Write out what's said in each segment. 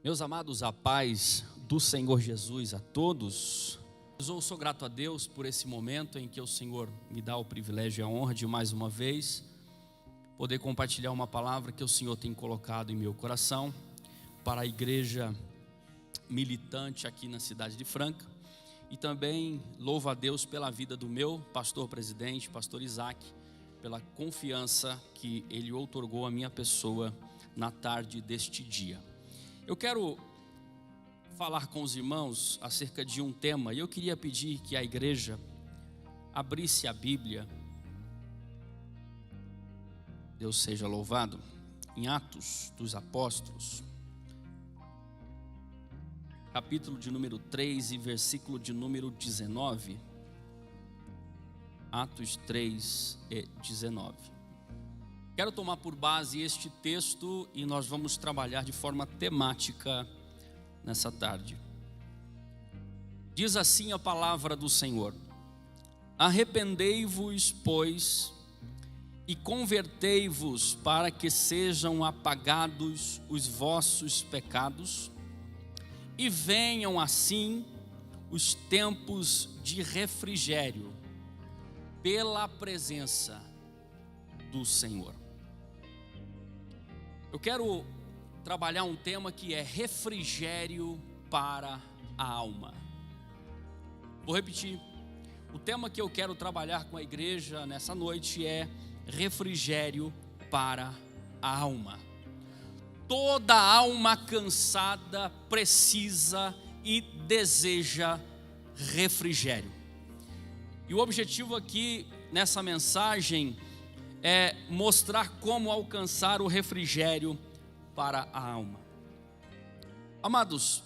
Meus amados, a paz do Senhor Jesus a todos. Eu sou grato a Deus por esse momento em que o Senhor me dá o privilégio e a honra de mais uma vez poder compartilhar uma palavra que o Senhor tem colocado em meu coração para a igreja militante aqui na cidade de Franca. E também louvo a Deus pela vida do meu pastor presidente, pastor Isaac, pela confiança que ele outorgou à minha pessoa na tarde deste dia. Eu quero falar com os irmãos acerca de um tema, e eu queria pedir que a igreja abrisse a Bíblia, Deus seja louvado, em Atos dos Apóstolos, capítulo de número 3 e versículo de número 19. Atos 3 e 19. Quero tomar por base este texto e nós vamos trabalhar de forma temática nessa tarde. Diz assim a palavra do Senhor: arrependei-vos, pois, e convertei-vos para que sejam apagados os vossos pecados e venham assim os tempos de refrigério pela presença do Senhor. Eu quero trabalhar um tema que é refrigério para a alma. Vou repetir. O tema que eu quero trabalhar com a igreja nessa noite é refrigério para a alma. Toda alma cansada precisa e deseja refrigério. E o objetivo aqui nessa mensagem é mostrar como alcançar o refrigério para a alma. Amados,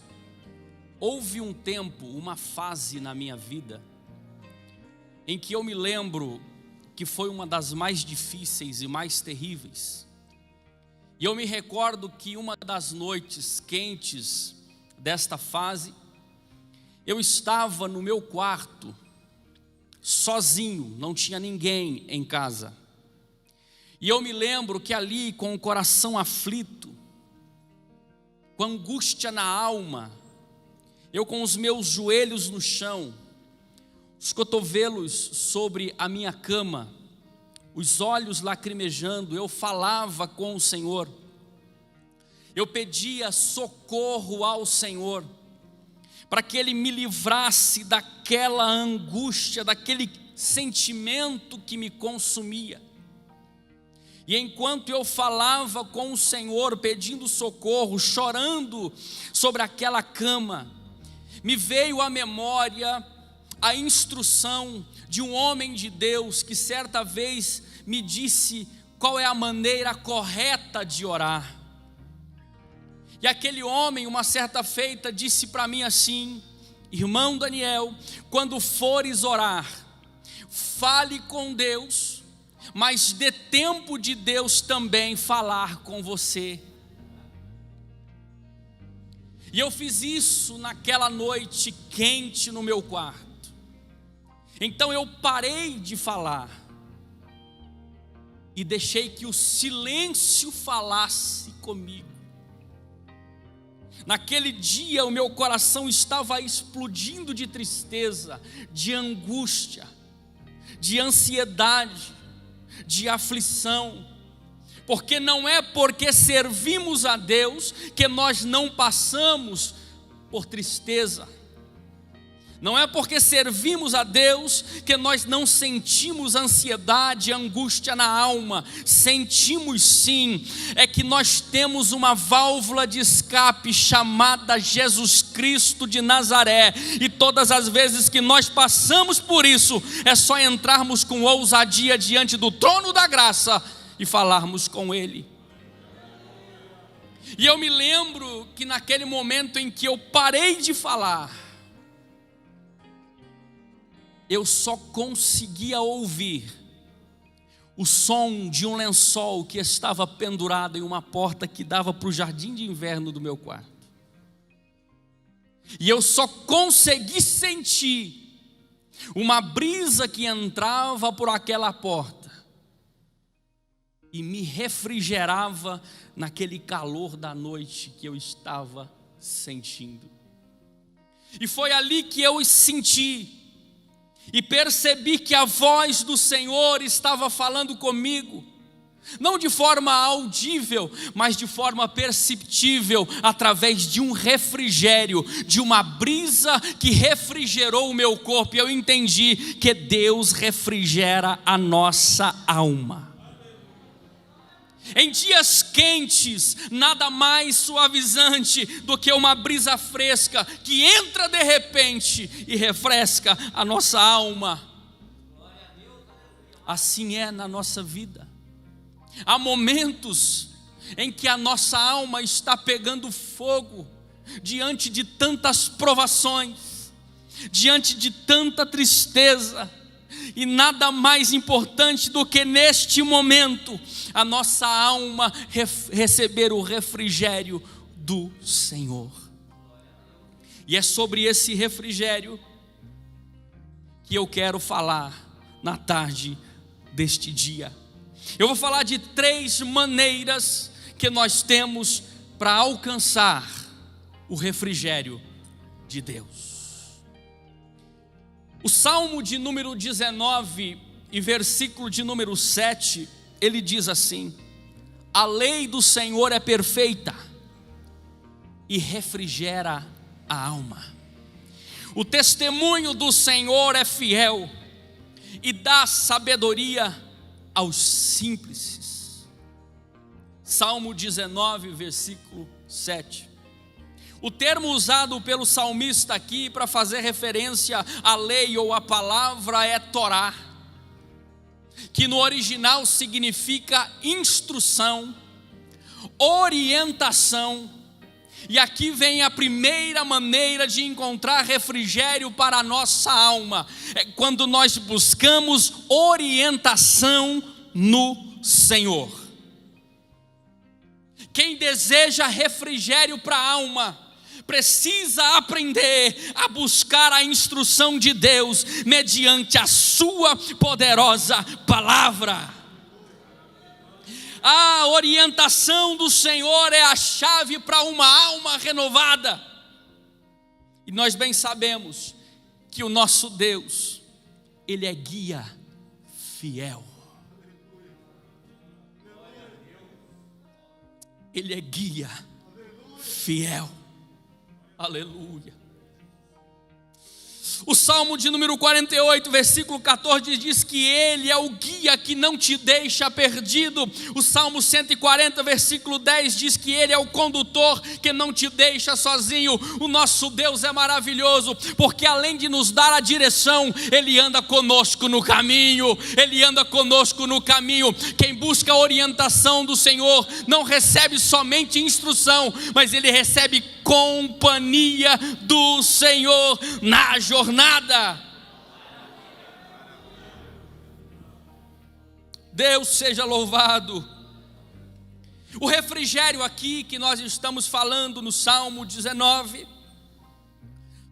houve um tempo, uma fase na minha vida em que eu me lembro que foi uma das mais difíceis e mais terríveis. E eu me recordo que uma das noites quentes desta fase, eu estava no meu quarto, sozinho, não tinha ninguém em casa. E eu me lembro que ali, com o coração aflito, com angústia na alma, eu com os meus joelhos no chão, os cotovelos sobre a minha cama, os olhos lacrimejando, eu falava com o Senhor. Eu pedia socorro ao Senhor, para que Ele me livrasse daquela angústia, daquele sentimento que me consumia. E enquanto eu falava com o Senhor, pedindo socorro, chorando sobre aquela cama, me veio à memória a instrução de um homem de Deus que certa vez me disse qual é a maneira correta de orar. E aquele homem, uma certa feita, disse para mim assim: irmão Daniel, quando fores orar, fale com Deus, mas dê tempo de Deus também falar com você. E eu fiz isso naquela noite quente no meu quarto. Então eu parei de falar e deixei que o silêncio falasse comigo. Naquele dia o meu coração estava explodindo de tristeza, de angústia, de ansiedade, de aflição, porque não é porque servimos a Deus que nós não passamos por tristeza, não é porque servimos a Deus que nós não sentimos ansiedade, angústia na alma. Sentimos sim, é que nós temos uma válvula de escape chamada Jesus Cristo de Nazaré, e todas as vezes que nós passamos por isso, é só entrarmos com ousadia diante do trono da graça e falarmos com Ele. E eu me lembro que naquele momento em que eu parei de falar, eu só conseguia ouvir o som de um lençol que estava pendurado em uma porta que dava para o jardim de inverno do meu quarto. E eu só consegui sentir uma brisa que entrava por aquela porta e me refrigerava naquele calor da noite que eu estava sentindo. E foi ali que eu senti e percebi que a voz do Senhor estava falando comigo, não de forma audível, mas de forma perceptível, através de um refrigério, de uma brisa que refrigerou o meu corpo. E eu entendi que Deus refrigera a nossa alma. Em dias quentes, nada mais suavizante do que uma brisa fresca que entra de repente e refresca a nossa alma. Assim é na nossa vida. Há momentos em que a nossa alma está pegando fogo diante de tantas provações, diante de tanta tristeza. E nada mais importante do que neste momento a nossa alma receber o refrigério do Senhor. E é sobre esse refrigério que eu quero falar na tarde deste dia. Eu vou falar de 3 maneiras que nós temos para alcançar o refrigério de Deus. O Salmo de número 19 e versículo de número 7, ele diz assim: a lei do Senhor é perfeita e refrigera a alma. O testemunho do Senhor é fiel e dá sabedoria aos simples. Salmo 19, versículo 7. O termo usado pelo salmista aqui para fazer referência à lei ou à palavra é Torá, que no original significa instrução, orientação. E aqui vem a primeira maneira de encontrar refrigério para a nossa alma, é quando nós buscamos orientação no Senhor. Quem deseja refrigério para a alma precisa aprender a buscar a instrução de Deus mediante a sua poderosa palavra. A orientação do Senhor é a chave para uma alma renovada. E nós bem sabemos que o nosso Deus, Ele é guia fiel. Ele é guia fiel. Aleluia. O Salmo de número 48, versículo 14 diz que Ele é o guia que não te deixa perdido. O Salmo 140, versículo 10 diz que Ele é o condutor que não te deixa sozinho. O nosso Deus é maravilhoso, porque além de nos dar a direção, Ele anda conosco no caminho. Ele anda conosco no caminho. Quem busca a orientação do Senhor não recebe somente instrução, mas ele recebe companhia do Senhor na jornada. Deus seja louvado. O refrigério aqui que nós estamos falando no Salmo 19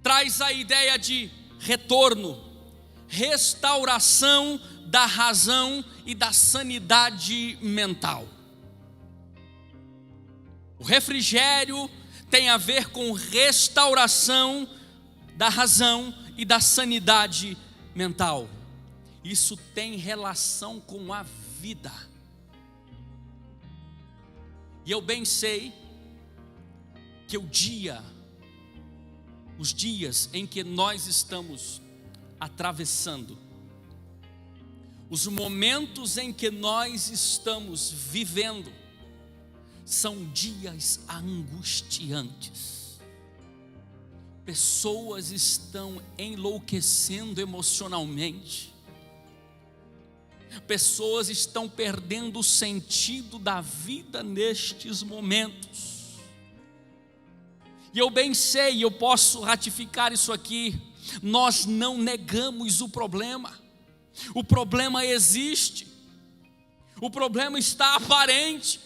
traz a ideia de retorno, restauração da razão e da sanidade mental. O refrigério tem a ver com restauração da razão e da sanidade mental. Isso tem relação com a vida. E eu bem sei que os dias em que nós estamos atravessando, os momentos em que nós estamos vivendo, são dias angustiantes. Pessoas estão enlouquecendo emocionalmente. Pessoas estão perdendo o sentido da vida nestes momentos. E eu bem sei, eu posso ratificar isso aqui, nós não negamos o problema. O problema existe. O problema está aparente.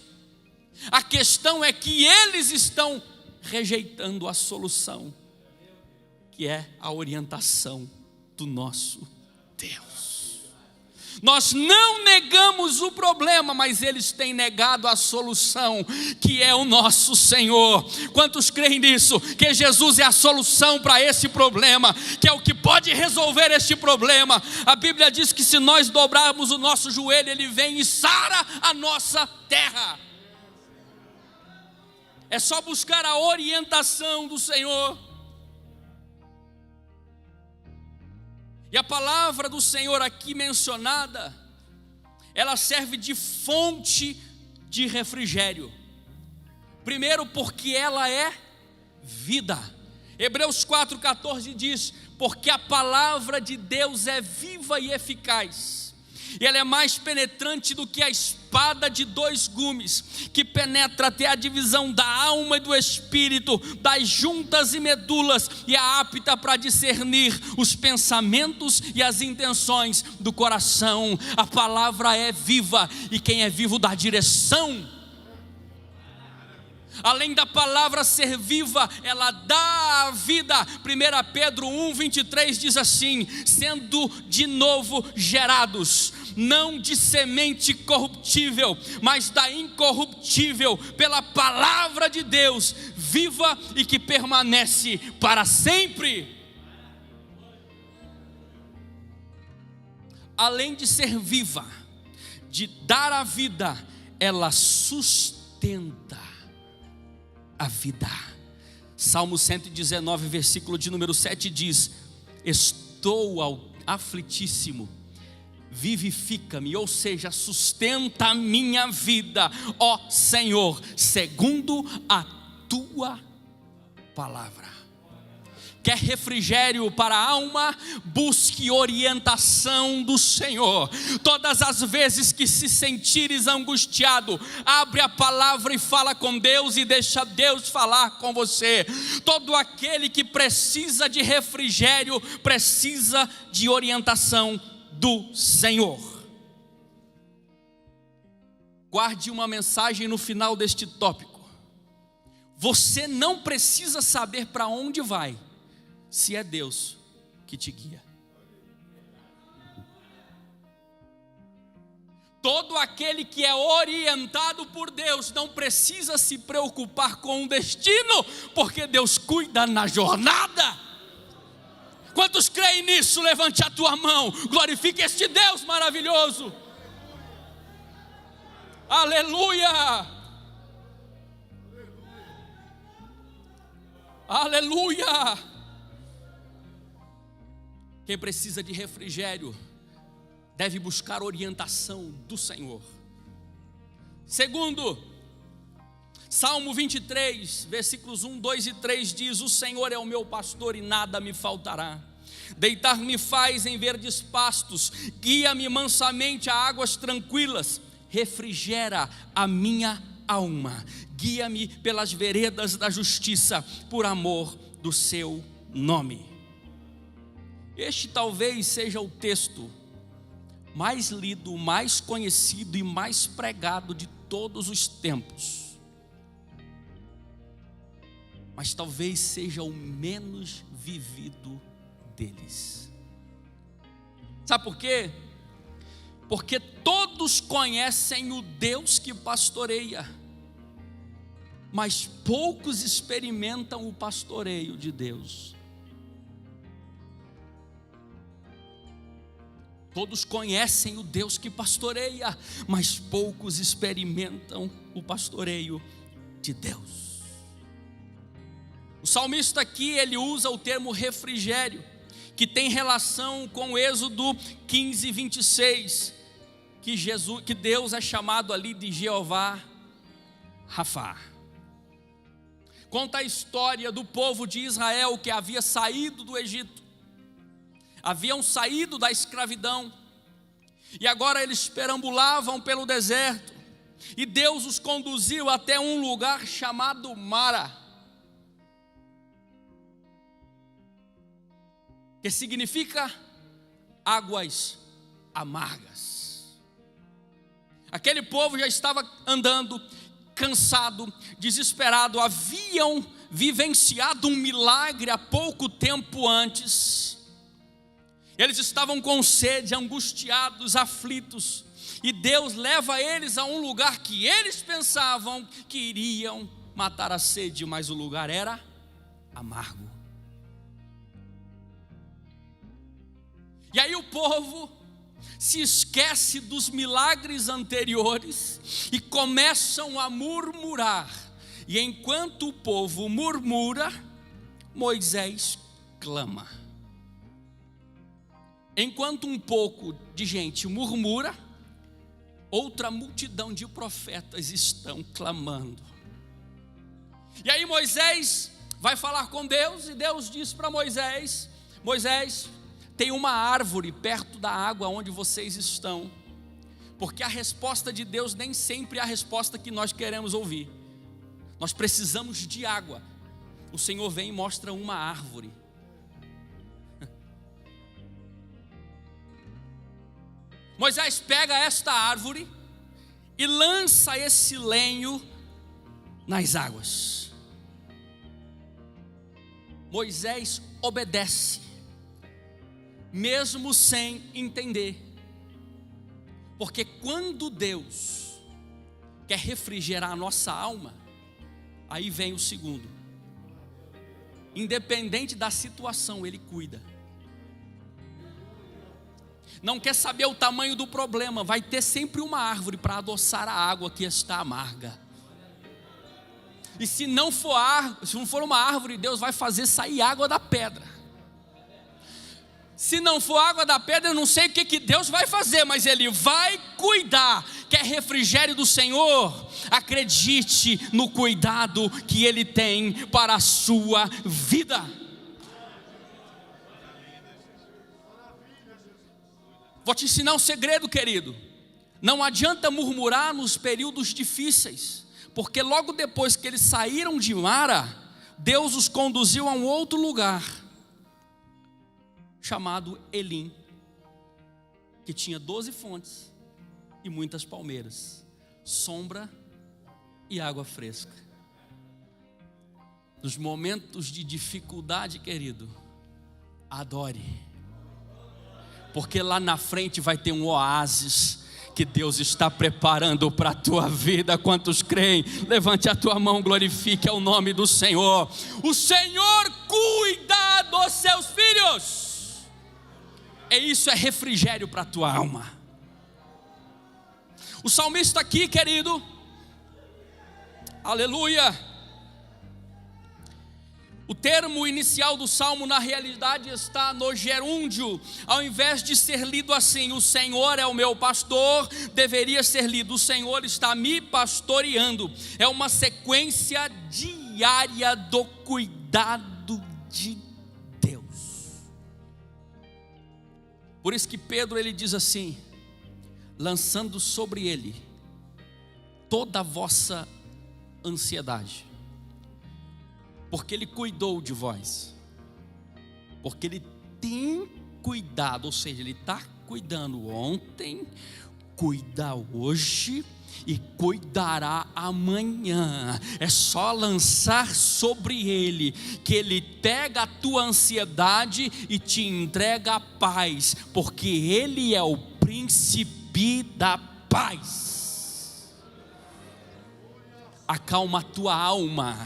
A questão é que eles estão rejeitando a solução, que é a orientação do nosso Deus. Nós não negamos o problema, mas eles têm negado a solução, que é o nosso Senhor. Quantos creem nisso? Que Jesus é a solução para esse problema, que é o que pode resolver este problema. A Bíblia diz que se nós dobrarmos o nosso joelho, Ele vem e sara a nossa terra. É só buscar a orientação do Senhor. E a palavra do Senhor aqui mencionada, ela serve de fonte de refrigério. Primeiro, porque ela é vida. Hebreus 4,14 diz: porque a palavra de Deus é viva e eficaz, e ela é mais penetrante do que a espada de dois gumes, que penetra até a divisão da alma e do espírito, das juntas e medulas, e é apta para discernir os pensamentos e as intenções do coração. A palavra é viva, e quem é vivo dá direção. Além da palavra ser viva, ela dá a vida. 1 Pedro 1,23 diz assim: sendo de novo gerados, não de semente corruptível, mas da incorruptível, pela palavra de Deus, viva e que permanece para sempre. Além de ser viva, de dar a vida, ela sustenta a vida. Salmo 119, versículo de número 7 diz: estou aflitíssimo, vivifica-me, ou seja, sustenta a minha vida, ó Senhor, segundo a tua palavra. Quer refrigério para a alma? Busque orientação do Senhor. Todas as vezes que se sentires angustiado, abre a palavra e fala com Deus, e deixa Deus falar com você. Todo aquele que precisa de refrigério precisa de orientação do Senhor. Guarde uma mensagem no final deste tópico. Você não precisa saber para onde vai, se é Deus que te guia. Todo aquele que é orientado por Deus não precisa se preocupar com o destino, porque Deus cuida na jornada. Quantos creem nisso? Levante a tua mão, glorifique este Deus maravilhoso. Aleluia! Aleluia! Quem precisa de refrigério deve buscar orientação do Senhor. Segundo, Salmo 23, versículos 1, 2 e 3 diz: o Senhor é o meu pastor e nada me faltará. Deitar-me faz em verdes pastos, guia-me mansamente a águas tranquilas, refrigera a minha alma, guia-me pelas veredas da justiça, por amor do seu nome. Este talvez seja o texto mais lido, mais conhecido e mais pregado de todos os tempos, mas talvez seja o menos vivido deles. Sabe por quê? Porque todos conhecem o Deus que pastoreia, mas poucos experimentam o pastoreio de Deus. Todos conhecem o Deus que pastoreia, mas poucos experimentam o pastoreio de Deus. O salmista aqui, ele usa o termo refrigério, que tem relação com o Êxodo 15, 26, que Deus é chamado ali de Jeová Rafá. Conta a história do povo de Israel que havia saído do Egito, haviam saído da escravidão, e agora eles perambulavam pelo deserto, e Deus os conduziu até um lugar chamado Mara, que significa águas amargas. Aquele povo já estava andando, cansado, desesperado, haviam vivenciado um milagre há pouco tempo antes. Eles estavam com sede, angustiados, aflitos. E Deus leva eles a um lugar que eles pensavam que iriam matar a sede, mas o lugar era amargo. E aí o povo se esquece dos milagres anteriores e começam a murmurar. E enquanto o povo murmura, Moisés clama. Enquanto um pouco de gente murmura, outra multidão de profetas estão clamando. E aí Moisés vai falar com Deus, e Deus diz para Moisés: Moisés, tem uma árvore perto da água onde vocês estão. Porque a resposta de Deus nem sempre é a resposta que nós queremos ouvir. Nós precisamos de água. O Senhor vem e mostra uma árvore. Moisés pega esta árvore e lança esse lenho nas águas. Moisés obedece, mesmo sem entender. Porque quando Deus quer refrigerar a nossa alma, aí vem o segundo. Independente da situação, Ele cuida. Não quer saber o tamanho do problema, vai ter sempre uma árvore para adoçar a água que está amarga. E se não for uma árvore, Deus vai fazer sair água da pedra. Se não for água da pedra, eu não sei o que Deus vai fazer, mas Ele vai cuidar. Quer refrigério do Senhor? Acredite no cuidado que Ele tem para a sua vida. Vou te ensinar um segredo, querido. Não adianta murmurar nos períodos difíceis, porque logo depois que eles saíram de Mara, Deus os conduziu a um outro lugar, chamado Elim, que tinha 12 fontes e muitas palmeiras, sombra e água fresca. Nos momentos de dificuldade, querido, adore. Porque lá na frente vai ter um oásis que Deus está preparando para a tua vida. Quantos creem? Levante a tua mão, glorifique ao nome do Senhor. O Senhor cuida dos seus filhos. Isso é refrigério para a tua alma. O salmista aqui, querido, aleluia. O termo inicial do salmo na realidade está no gerúndio. Ao invés de ser lido assim, o Senhor é o meu pastor, deveria ser lido, o Senhor está me pastoreando. É uma sequência diária do cuidado de Deus. Por isso que Pedro ele diz assim: lançando sobre ele toda a vossa ansiedade, porque Ele cuidou de vós, porque Ele tem cuidado, ou seja, Ele está cuidando ontem, cuida hoje e cuidará amanhã. É só lançar sobre Ele, que Ele pega a tua ansiedade e te entrega a paz, porque Ele é o príncipe da paz. Acalma a tua alma,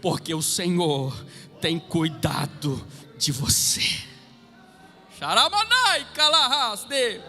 porque o Senhor tem cuidado de você. Xaramanai calahasde.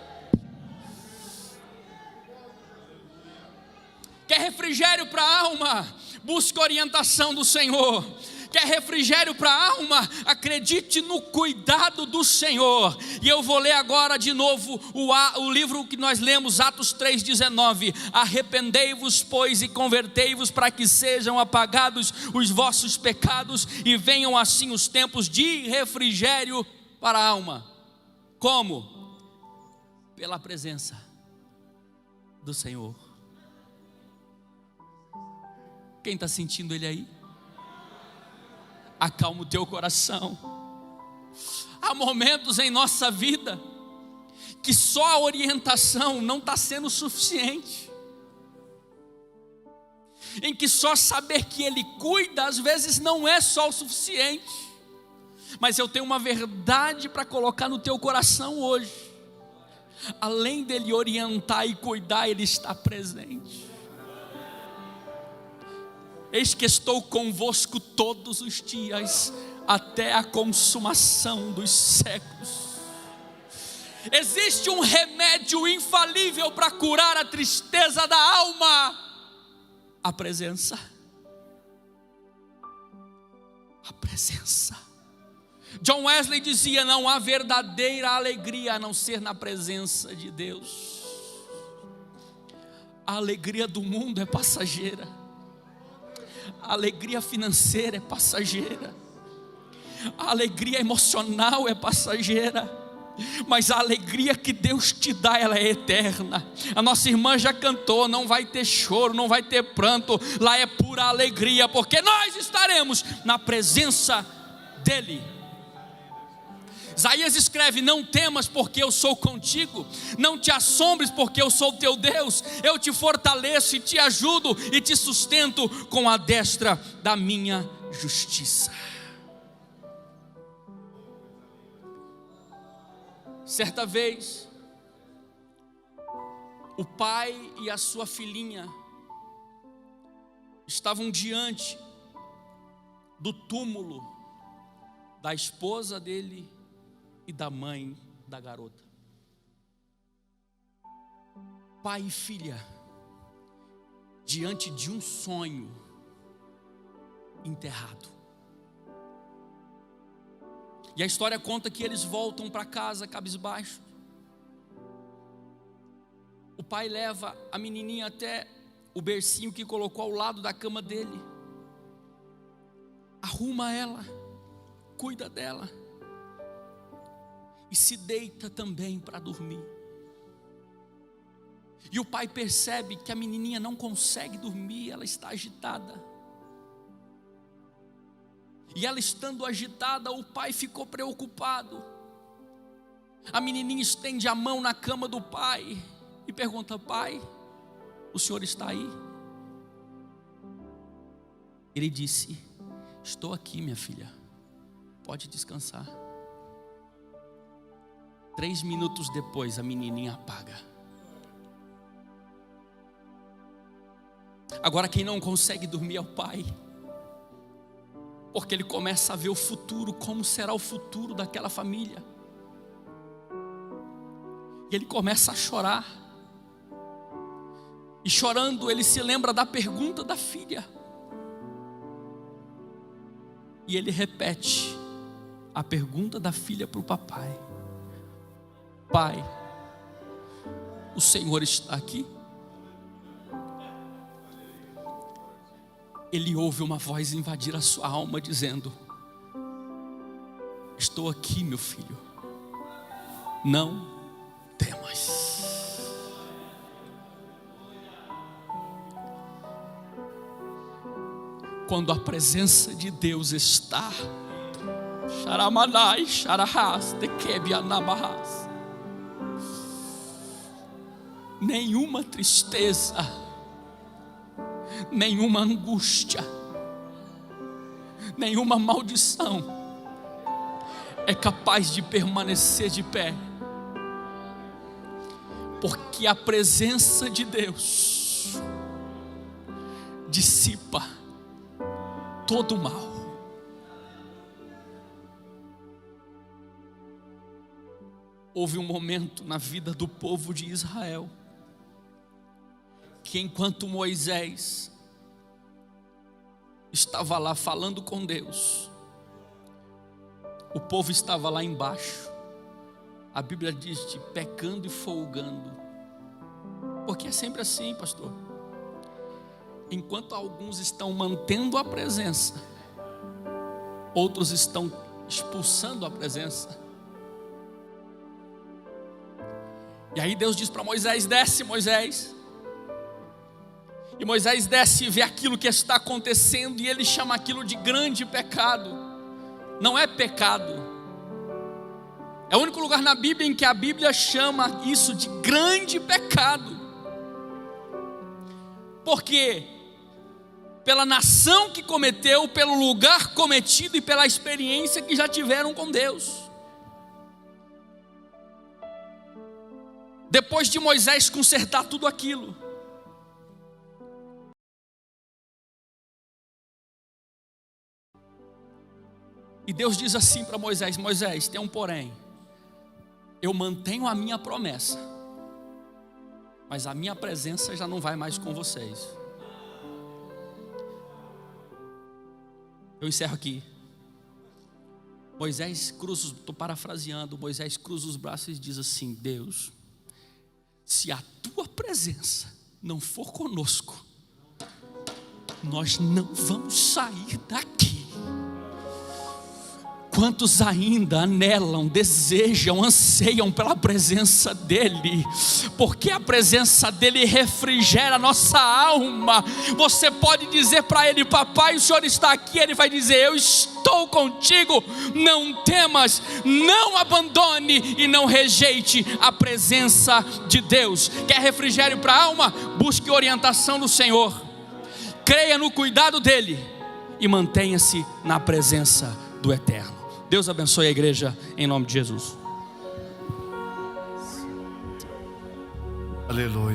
Quer refrigério para a alma? Busque orientação do Senhor. Quer refrigério para a alma? Acredite no cuidado do Senhor. E eu vou ler agora de novo o livro que nós lemos, Atos 3,19. Arrependei-vos, pois, e convertei-vos, para que sejam apagados os vossos pecados, e venham assim os tempos de refrigério para a alma. Como? Pela presença do Senhor. Quem está sentindo Ele aí? Acalma o teu coração. Há momentos em nossa vida que só a orientação não está sendo suficiente, em que só saber que Ele cuida às vezes não é só o suficiente. Mas eu tenho uma verdade para colocar no teu coração hoje. Além dele orientar e cuidar, ele está presente. Eis que estou convosco todos os dias, até a consumação dos séculos. Existe um remédio infalível para curar a tristeza da alma: a presença. A presença. John Wesley dizia: não há verdadeira alegria a não ser na presença de Deus. A alegria do mundo é passageira, a alegria financeira é passageira, a alegria emocional é passageira, mas a alegria que Deus te dá, ela é eterna. A nossa irmã já cantou: não vai ter choro, não vai ter pranto, lá é pura alegria, porque nós estaremos na presença dEle. Isaías escreve: não temas, porque eu sou contigo, não te assombres, porque eu sou teu Deus, eu te fortaleço e te ajudo e te sustento com a destra da minha justiça. Certa vez, o pai e a sua filhinha estavam diante do túmulo da esposa dele e da mãe da garota. Pai e filha, diante de um sonho enterrado. E a história conta que eles voltam para casa cabisbaixo. O pai leva a menininha até o bercinho que colocou ao lado da cama dele, arruma ela, cuida dela e se deita também para dormir. E o pai percebe que a menininha não consegue dormir, ela está agitada. E ela estando agitada, o pai ficou preocupado. A menininha estende a mão na cama do pai e pergunta: pai, o senhor está aí? Ele disse: estou aqui, minha filha, pode descansar. 3 minutos depois, a menininha apaga. Agora quem não consegue dormir é o pai, porque ele começa a ver o futuro, como será o futuro daquela família. E ele começa a chorar. E chorando, ele se lembra da pergunta da filha. E ele repete a pergunta da filha para o papai: pai, o Senhor está aqui? Ele ouve uma voz invadir a sua alma dizendo: estou aqui, meu filho, não temas. Quando a presença de Deus está, Sharamanai, Sharahas, Tekebianabahas, nenhuma tristeza, nenhuma angústia, nenhuma maldição é capaz de permanecer de pé, porque a presença de Deus dissipa todo o mal. Houve um momento na vida do povo de Israel que, enquanto Moisés estava lá falando com Deus, o povo estava lá embaixo. A Bíblia diz de pecando e folgando, porque é sempre assim, pastor. Enquanto alguns estão mantendo a presença, outros estão expulsando a presença. E aí Deus diz para Moisés: desce, Moisés. E Moisés desce e vê aquilo que está acontecendo, e ele chama aquilo de grande pecado. Não é pecado, é o único lugar na Bíblia em que a Bíblia chama isso de grande pecado. Por quê? pela nação que cometeu, pelo lugar cometido e pela experiência que já tiveram com Deus. Depois de Moisés consertar tudo aquilo, e Deus diz assim para Moisés: Moisés, tem um porém, eu mantenho a minha promessa, mas a minha presença já não vai mais com vocês. Eu encerro aqui. Moisés cruza, estou parafraseando, Moisés cruza os braços e diz assim: Deus, se a tua presença não for conosco, nós não vamos sair daqui. Quantos ainda anelam, desejam, anseiam pela presença dEle? Porque a presença dEle refrigera a nossa alma. Você pode dizer para Ele: papai, o Senhor está aqui. Ele vai dizer: eu estou contigo, não temas, não abandone e não rejeite a presença de Deus. Quer refrigério para a alma? Busque orientação do Senhor, creia no cuidado dEle e mantenha-se na presença do Eterno. Deus abençoe a igreja em nome de Jesus. Aleluia.